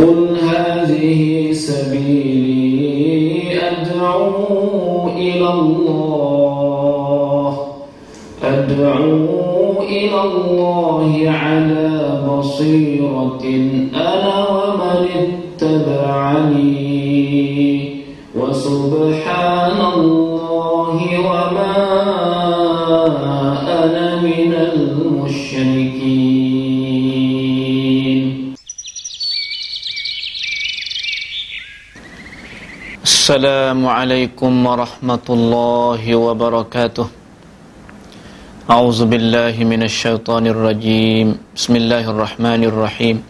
قل هذه سبيلي أدعو إلى الله على بصيرة أنا ومن اتبعني وسبحان الله وما أنا من المشركين. Assalamualaikum warahmatullahi wabarakatuh. A'udzu billahi minasyaitonir rajim. Bismillahirrahmanirrahim.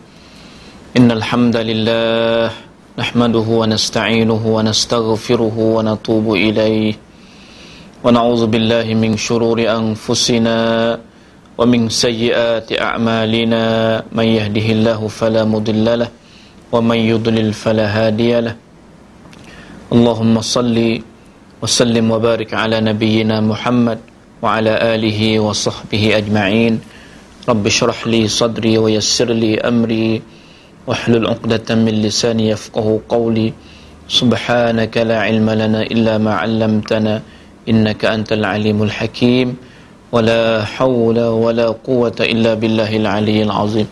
Innal hamdalillah nahmaduhu wa nasta'inuhu wa nastaghfiruhu wa natubu ilaihi. Wa na'udzu billahi min syururi anfusina wa min sayyiati a'malina. Man yahdihillahu fala mudilla lahu wa man yudlil fala hadiya lahu. Allahumma salli wa sallim wa barik ala nabiyyina Muhammad wa ala alihi wa sahbihi ajma'in. Rabbi shrah li sadri wa yassir li amri wahlul 'uqdatam min lisani yafqahu qawli. Subhanaka la ilma lana illa ma 'allamtana innaka antal alimul hakim. Wa la hawla wa la quwwata illa billahil aliyyil azim.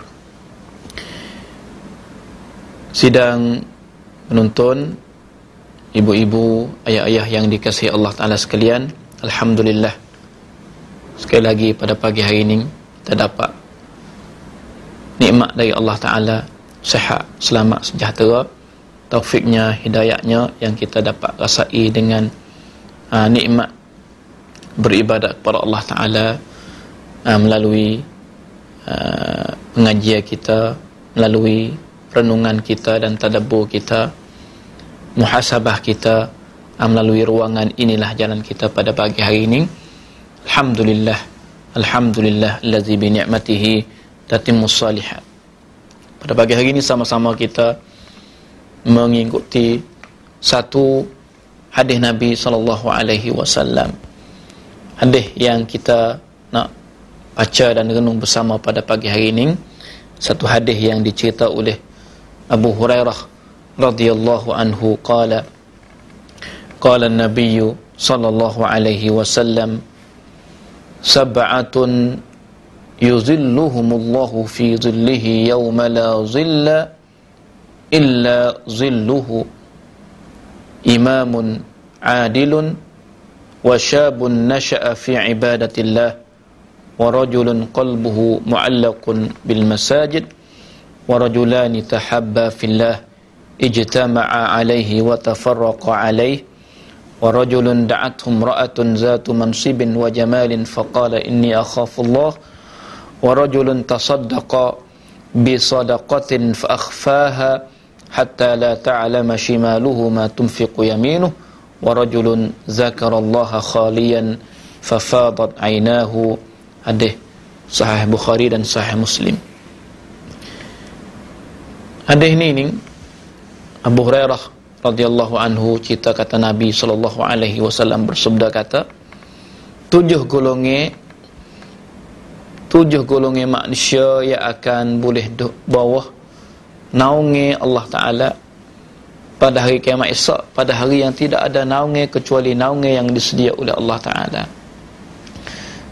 Sidang penonton, ibu-ibu, ayah-ayah yang dikasihi Allah Ta'ala sekalian, alhamdulillah, sekali lagi pada pagi hari ini kita dapat nikmat dari Allah Ta'ala, sihat, selamat, sejahtera, taufiknya, hidayahnya yang kita dapat rasai dengan nikmat beribadat kepada Allah Ta'ala melalui pengajian kita, melalui renungan kita dan tadabbur kita, muhasabah kita, melalui ruangan inilah jalan kita pada pagi hari ini. Alhamdulillah, alhamdulillah allazi bi ni'matihi tatimmus shalihat. Pada pagi hari ini sama-sama kita mengikuti satu hadis Nabi sallallahu alaihi wasallam. Hadis yang kita nak baca dan renung bersama pada pagi hari ini, satu hadis yang dicerita oleh Abu Hurairah radhiyallahu anhu qala an-nabiy sallallahu alaihi wasallam sab'atun yuzilluhumullahu fi zillihi yawma la zilla illa zilluhu imamun adilun wa syabun nasha'a fi ibadatillah wa rajulun qalbuhu mu'allaqun bil masajid wa rajulani tahabba fillah ijtama'a alaihi wa tafarraqa alaihi wa rajulun da'athu imra'atun zatu mansibin wa jamalin faqala inni akhafullah wa rajulun tasaddaqa bi sadaqatin fa akhfaha hatta la ta'lama shimaluhu ma tunfiqu yaminuhu wa rajulun zakarallaha khaliyan fa fadat 'ainahu. Hadis sahih Bukhari dan sahih Muslim. Hadis ini Abu Hurairah radhiyallahu anhu cerita kata Nabi sallallahu alaihi wasallam bersabda kata, tujuh golongan manusia yang akan boleh duduk bawah naungi Allah Ta'ala pada hari kiamat esok, pada hari yang tidak ada naungi kecuali naungi yang disedia oleh Allah Ta'ala.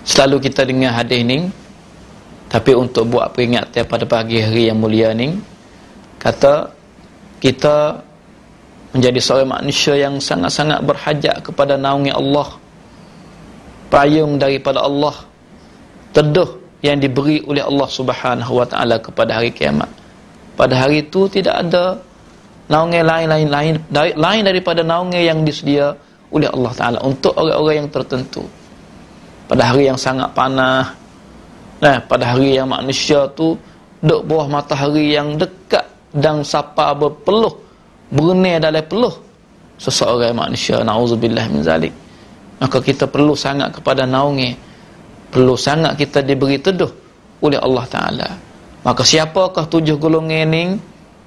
Selalu kita dengar hadis ni, tapi untuk buat peringatan pada pagi hari yang mulia ni, kata kita menjadi seorang manusia yang sangat-sangat berhajat kepada naungi Allah, payung daripada Allah, teduh yang diberi oleh Allah Subhanahu wa Ta'ala kepada hari kiamat. Pada hari itu tidak ada naungi lain daripada naungi yang disedia oleh Allah Ta'ala untuk orang-orang yang tertentu. Pada hari yang sangat panas, pada hari yang manusia tu duduk bawah matahari yang dekat dan sapa berpeluh, bernil dalam peluh seseorang manusia, na'udzubillah min zalik. Maka kita perlu sangat kepada naungi, perlu sangat kita diberi teduh oleh Allah Ta'ala. Maka siapakah tujuh golongan ini?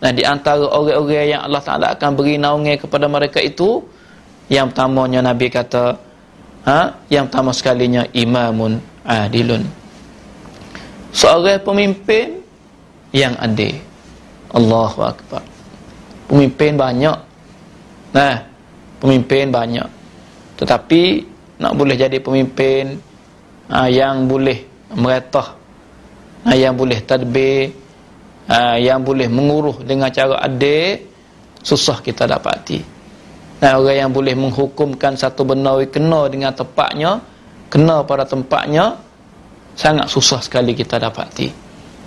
Nah, di antara orang-orang yang Allah Ta'ala akan beri naungi kepada mereka itu, yang pertamanya Nabi kata, yang pertama sekalinya imamun adilun, seorang pemimpin yang adil. Allahu akbar. Pemimpin banyak. Nah, pemimpin banyak. Tetapi nak boleh jadi pemimpin yang boleh meretah, yang boleh tadbir, yang boleh menguruh dengan cara adil, susah kita dapati. Nah, orang yang boleh menghukumkan satu benda kena dengan tepatnya, kena pada tempatnya, sangat susah sekali kita dapati.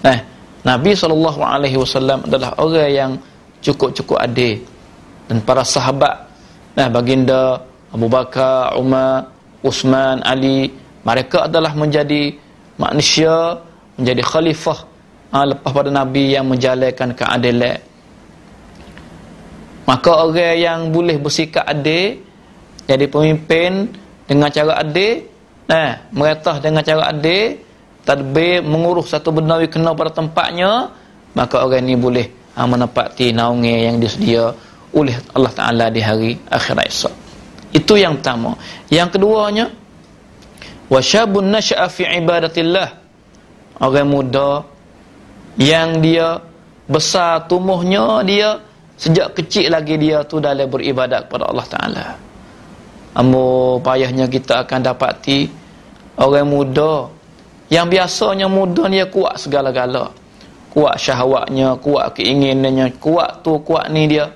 Nah, Nabi SAW adalah orang yang cukup-cukup adil. Dan para sahabat, nah, baginda Abu Bakar, Umar, Uthman, Ali, mereka adalah menjadi manusia, menjadi khalifah lepas pada Nabi yang menjalankan keadilan. Maka orang yang boleh bersikap adil, jadi pemimpin dengan cara adil, meretah dengan cara adil, tadbir, mengurus satu benda kena pada tempatnya, maka orang ini boleh menepati naungan yang disedia oleh Allah Ta'ala di hari akhirat esok. Itu yang pertama. Yang keduanya, wasyabun nasya'a fi ibadatillah, orang muda yang dia besar tumbuhnya, dia sejak kecil lagi dia tu dalam beribadat kepada Allah Ta'ala. Payahnya kita akan dapati orang muda yang biasanya muda dia kuat segala-gala, kuat syahwatnya, kuat keinginannya, kuat tu kuat ni dia.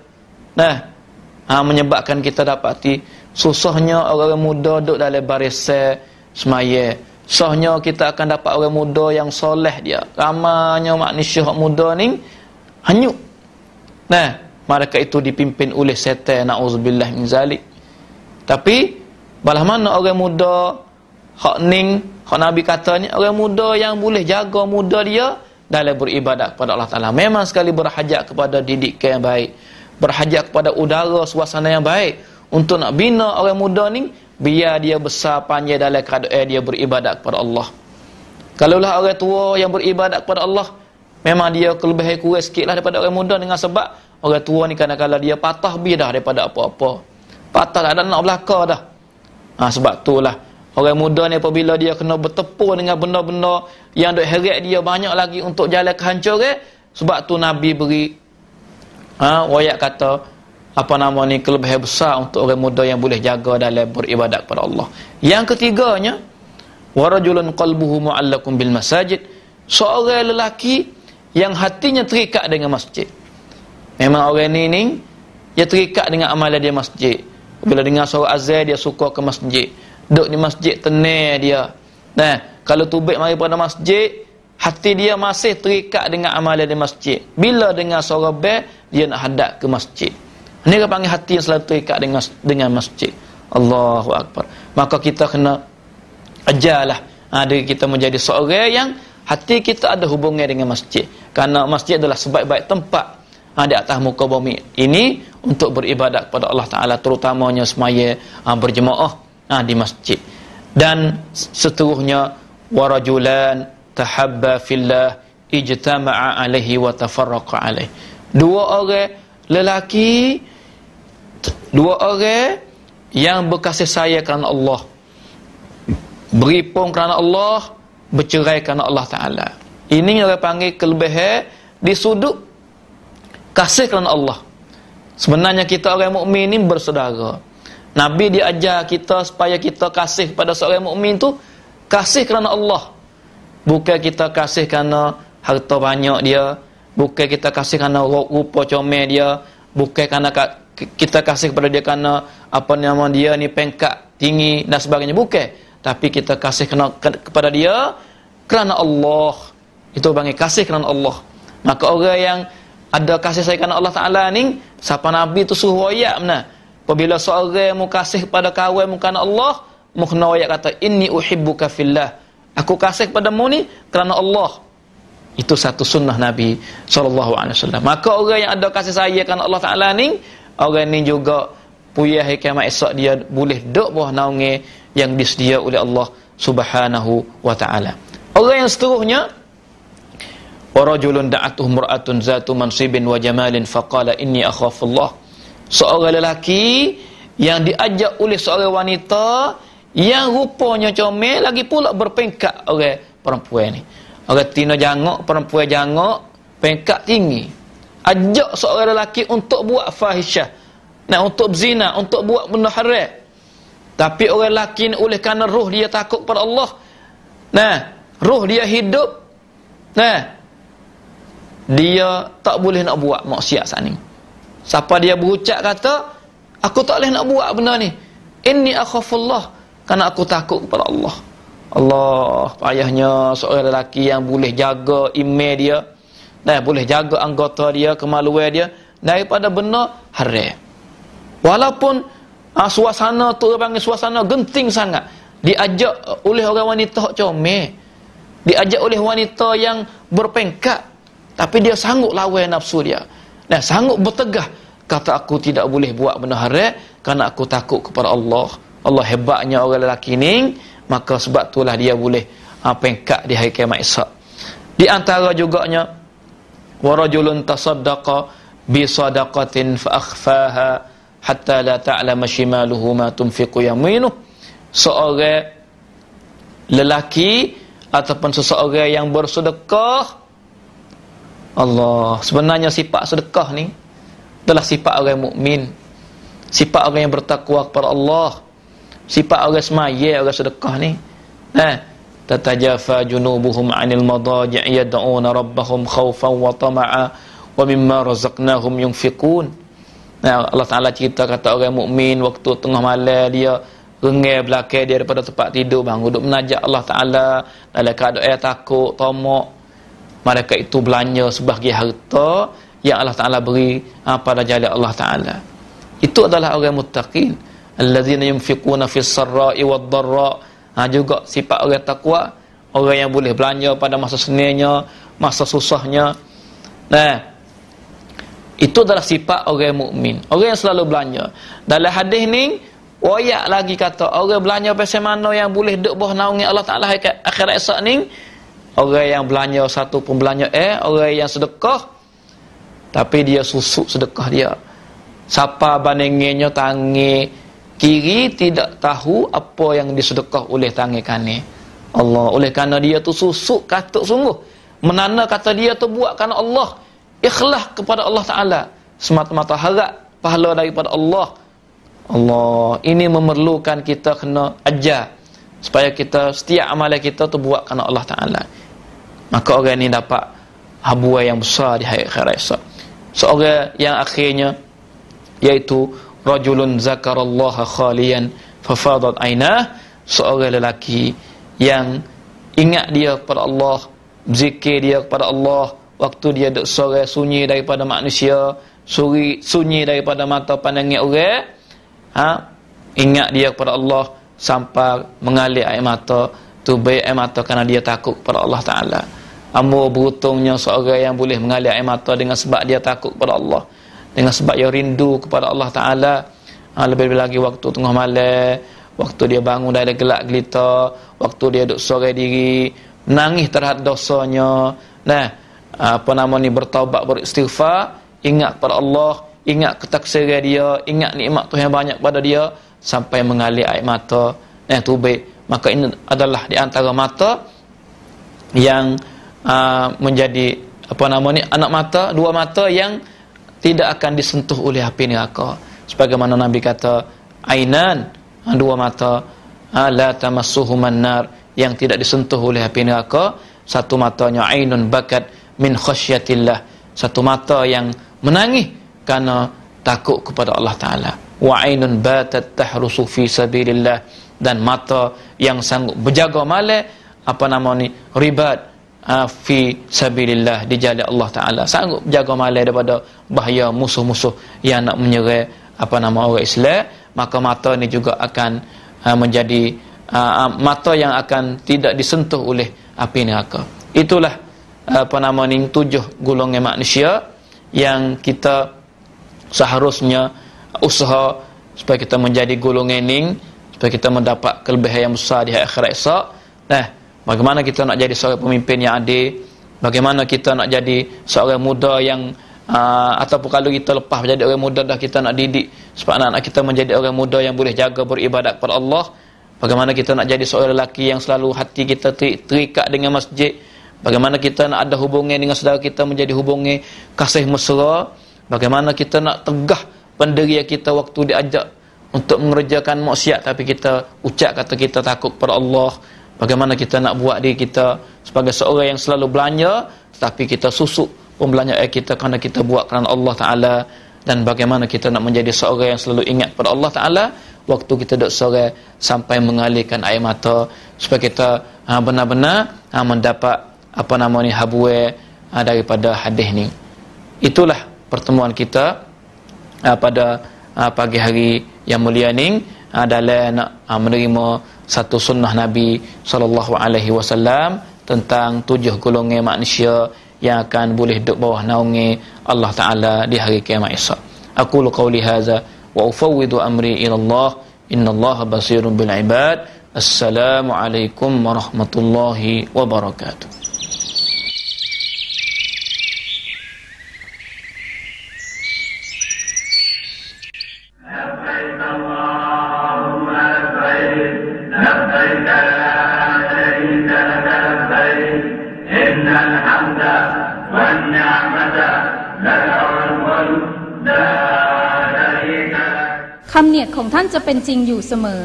Menyebabkan kita dapati susahnya orang muda duduk dalam barisan semaya. Susahnya kita akan dapat orang muda yang soleh dia. Ramanya manusia muda ni hanyut. Mereka itu dipimpin oleh setan, na'udzubillah min zalik. Tapi balah mana orang muda hak Nabi kata ni, orang muda yang boleh jaga muda dia dalam beribadat kepada Allah Ta'ala. Memang sekali berhajat kepada didikan yang baik, berhajat kepada udara suasana yang baik untuk nak bina orang muda ni, biar dia besar panjang dalam keadaan dia beribadat kepada Allah. Kalaulah orang tua yang beribadat kepada Allah, memang dia kelebihan kurang sikit lah daripada orang muda, dengan sebab orang tua ni kadang-kadang dia patah dah daripada apa-apa, patah tak ada nak belakang dah. Sebab itulah orang muda ni apabila dia kena bertepur dengan benda-benda yang duk heret dia banyak lagi untuk jalan kehancuran, sebab tu Nabi beri wayak kata kelebihan besar untuk orang muda yang boleh jaga dalam beribadat kepada Allah. Yang ketiganya, warajulun qalbuhu mu'allaqun bil masajid, seorang lelaki yang hatinya terikat dengan masjid. Memang orang ni dia terikat dengan amalan dia masjid. Bila dengar suara azan dia suka ke masjid, duduk di masjid tenang dia. Kalau tubik mari pada masjid, hati dia masih terikat dengan amalan di masjid. Bila dengar suara bel, dia nak hadap ke masjid. Ini dia panggil hati yang selalu terikat dengan masjid. Allahu Akbar. Maka kita kena ajarlah diri kita menjadi seorang yang hati kita ada hubungan dengan masjid. Kerana masjid adalah sebaik-baik tempat di atas muka bumi ini untuk beribadat kepada Allah Ta'ala, terutamanya semaya berjemaah di masjid. Dan seterusnya, warajulan tahabba fillah ijtama'a alaihi wa tafarraqa alaihi, dua orang lelaki, dua orang yang berkasih sayang kerana Allah, beripung kerana Allah, bercerai kerana Allah Ta'ala. Ini orang panggil kelebihan di sudut kasih kerana Allah. Sebenarnya kita orang mukmin ni bersaudara. Nabi dia ajar kita supaya kita kasih kepada seorang mukmin tu kasih kerana Allah. Bukan kita kasih kerana harta banyak dia, bukan kita kasih kerana rupa comel dia, bukan kerana kita kasih kepada dia kerana dia ni pangkat tinggi dan sebagainya, bukan. Tapi kita kasih kepada dia kerana Allah. Itu panggil kasih kerana Allah. Maka orang yang ada kasih sayang kerana Allah Ta'ala ni, siapa Nabi tu suruh ayat mana? Apabila seorang mu kasih kepada kawan mu kerana Allah, mu kena ayat kata inni uhibbuka fillah, aku kasih kepadamu ni kerana Allah. Itu satu sunnah Nabi SAW. Maka orang yang ada kasih sayang kerana Allah Ta'ala ni, orang ni juga puyah kiamat esok dia boleh duduk bawah naungan yang disedia oleh Allah Subhanahu wa Ta'ala. Orang yang seterusnya, warajulun da'atuhu mur'atun zatu mansibin wa jamalin faqala inni akhafullah, seorang lelaki yang diajak oleh seorang wanita yang rupanya comel lagi pula berpengkat orang perempuan ni. Orang tina jangok, perempuan jangok, pengkat tinggi. ajak seorang lelaki untuk buat fahisyah, untuk berzina, untuk buat benda haram. Tapi orang lelaki ni oleh kerana roh dia takut pada Allah, roh dia hidup, dia tak boleh nak buat maksiat saat ni. Siapa dia berucap kata, aku tak boleh nak buat benda ni, inni akhafullah, kerana aku takut kepada Allah. Allah, payahnya seorang lelaki yang boleh jaga email dia, boleh jaga anggota dia, kemaluan dia daripada benda haram. Walaupun suasana tu orang panggil suasana genting sangat, diajak oleh orang wanita hak comel, diajak oleh wanita yang berpengkat, tapi dia sanggup lawan nafsu dia, sanggup bertegah, kata aku tidak boleh buat benda haram kerana aku takut kepada Allah. Allah, hebatnya orang lelaki ni, maka sebab itulah dia boleh pengkat di hari kiamat esok. Di antara juganya, wa rajulun tasaddaqa bi sadaqatin fa akhfaha hatta la ta'lama shimaluhu ma tunfiqu yaminuh. Seorang lelaki ataupun seseorang yang bersedekah, Allah, sebenarnya sifat sedekah ni adalah sifat orang mukmin, sifat orang yang bertakwa kepada Allah, sifat orang semaya, orang sedekah ni. Tatajafa junubuhum 'anil madaji' yad'una rabbahum khaufan wa tama'a wa mimma razaqnahum yunfiqun. Allah Taala cerita kata orang mukmin waktu tengah malam dia rengeh belakang dia daripada tempat tidur, bangun duduk menajak Allah Taala dalam keadaan takut, tamak. Malaikat itu belanja sebahagian harta yang Allah Taala beri pada jalan Allah Taala. Itu adalah orang muttaqin, allazina yunfiquna fis sarra'i wad dharra. Juga sifat orang takwa, orang yang boleh belanja pada masa senangnya, masa susahnya. Itu adalah sifat orang mukmin, orang yang selalu belanja. Dalam hadis ni wayak lagi kata, orang belanja pasal mana yang boleh duduk bawah naungi Allah Taala akhirat esok ni, orang yang belanja satu pun belanja orang yang sedekah tapi dia susuk sedekah dia. Siapa bandinginnya tangi kiri tidak tahu apa yang disedekah oleh tangan kanan. Allah, oleh kerana dia tu susuk katuk sungguh, menanda kata dia tu buat kerana Allah, ikhlas kepada Allah Taala, semata-mata harap pahala daripada Allah. Allah, ini memerlukan kita kena ajar supaya kita setiap amalan kita tu buat kerana Allah Taala. Maka orang ni dapat habuan yang besar di hari akhirat esok. Seorang yang akhirnya, iaitu rajulun zakarallaha khaliyan fafadat ainah, seorang lelaki yang ingat dia kepada Allah, zikir dia kepada Allah waktu dia duduk sore, sunyi daripada manusia, sunyi daripada mata pandangan orang. Ingat dia kepada Allah sampai mengalir air mata, tu baik air mata kerana dia takut kepada Allah Taala. Ambo beruntungnya seorang yang boleh mengalir air mata dengan sebab dia takut kepada Allah, dengan sebab dia rindu kepada Allah Taala. Lebih-lebih lagi waktu tengah malam, waktu dia bangun dari gelap gelita, waktu dia duduk sore diri, menangis terhadap dosanya, bertaubat, beristighfar, ingat kepada Allah, ingat ketaksiran dia, ingat nikmat Tuhan yang banyak pada dia, sampai mengalir air mata, tu baik. Maka ini adalah di antara mata yang menjadi anak mata, dua mata yang tidak akan disentuh oleh api neraka. Sebagaimana Nabi kata, ainan, dua mata, la tamassuhuman nar, yang tidak disentuh oleh api neraka. Satu matanya ainun bakat min khasyatillah, satu mata yang menangis kerana takut kepada Allah Taala. Wa ainun batat tahrusu fi sabilillah, dan mata yang sanggup berjaga malam ribat fi sabilillah, di jalan Allah Taala, sanggup jaga malam daripada bahaya musuh-musuh yang nak menyerang orang Islam. Maka mata ni juga akan menjadi mata yang akan tidak disentuh oleh api neraka. Itulah tujuh golongan manusia yang kita seharusnya usaha supaya kita menjadi golongan ini, supaya kita mendapat kelebihan yang besar di akhirat esok. Bagaimana kita nak jadi seorang pemimpin yang adil, bagaimana kita nak jadi seorang muda yang ataupun kalau kita lepas menjadi orang muda dah, kita nak didik supaya anak-anak kita menjadi orang muda yang boleh jaga beribadat kepada Allah. Bagaimana kita nak jadi seorang lelaki yang selalu hati kita terikat dengan masjid, Bagaimana kita nak ada hubungan dengan saudara kita menjadi hubungan kasih mesra. Bagaimana kita nak tegah pendirian kita waktu diajak untuk mengerjakan maksiat, tapi kita ucap kata kita takut kepada Allah. Bagaimana kita nak buat diri kita sebagai seorang yang selalu belanja, tetapi kita susuk pembelanjaan kita kerana kita buat kerana Allah Ta'ala. Dan bagaimana kita nak menjadi seorang yang selalu ingat pada Allah Ta'ala waktu kita duduk sore sampai mengalirkan air mata, supaya kita benar-benar mendapat habuai daripada hadis ni. Itulah pertemuan kita pada pagi hari yang mulia ni, dalam nak menerima satu sunnah Nabi SAW tentang 7 golongan manusia yang akan boleh duduk bawah naungi Allah Ta'ala di hari kiamat esok. Aqulu qawli hadza wa ufawwidu amri ila Allah, innallaha basirun bil ibad. Assalamualaikum warahmatullahi wabarakatuh.คำเนียดของท่านจะเป็นจริงอยู่เสมอ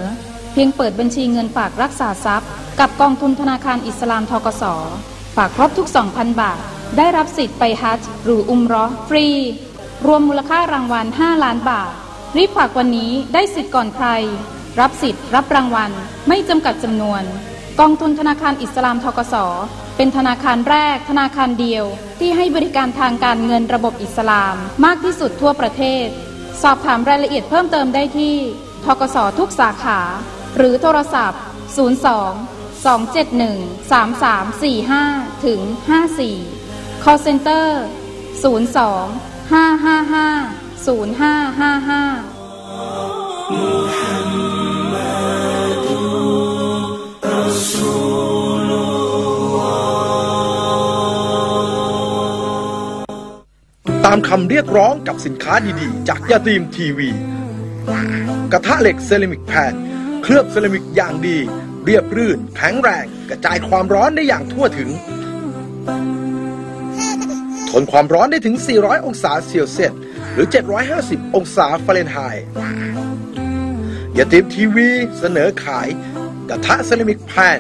เพียงเปิดบัญชีเงินฝากรักษาทรัพย์กับกองทุนธนาคารอิสลามธกส.ฝากครบทุก 2,000 บาทได้รับสิทธิ์ไปฮัจญ์หรืออุมเราะห์ฟรีรวมมูลค่ารางวัล5 ล้านบาทรีบฝากวันนี้ได้สิทธิ์ก่อนใครรับสิทธิ์รับรางวัลไม่จำกัดจำนวนกองทุนธนาคารอิสลามธกส.เป็นธนาคารแรกธนาคารเดียวที่ให้บริการทางการเงินระบบอิสลามมากที่สุดทั่วประเทศสอบถามรายละเอียดเพิ่มเติมได้ที่ธกส.ทุกสาขาหรือโทรศัพท์02-271-3345 ถึง 54 Call Center ตามคำเรียกร้องกับสินค้าดีๆจากยาตีมทีวีกระทะเหล็กเซรามิกแผ่นเคลือบเซรามิกอย่างดีเรียบรื่นแข็งแรงกระจายความร้อนได้อย่างทั่วถึงทนความร้อนได้ถึง400องศาเซลเซียสหรือ750องศาฟาเรนไฮต์ยาตีมทีวีเสนอขายกระทะเซรามิกแผ่น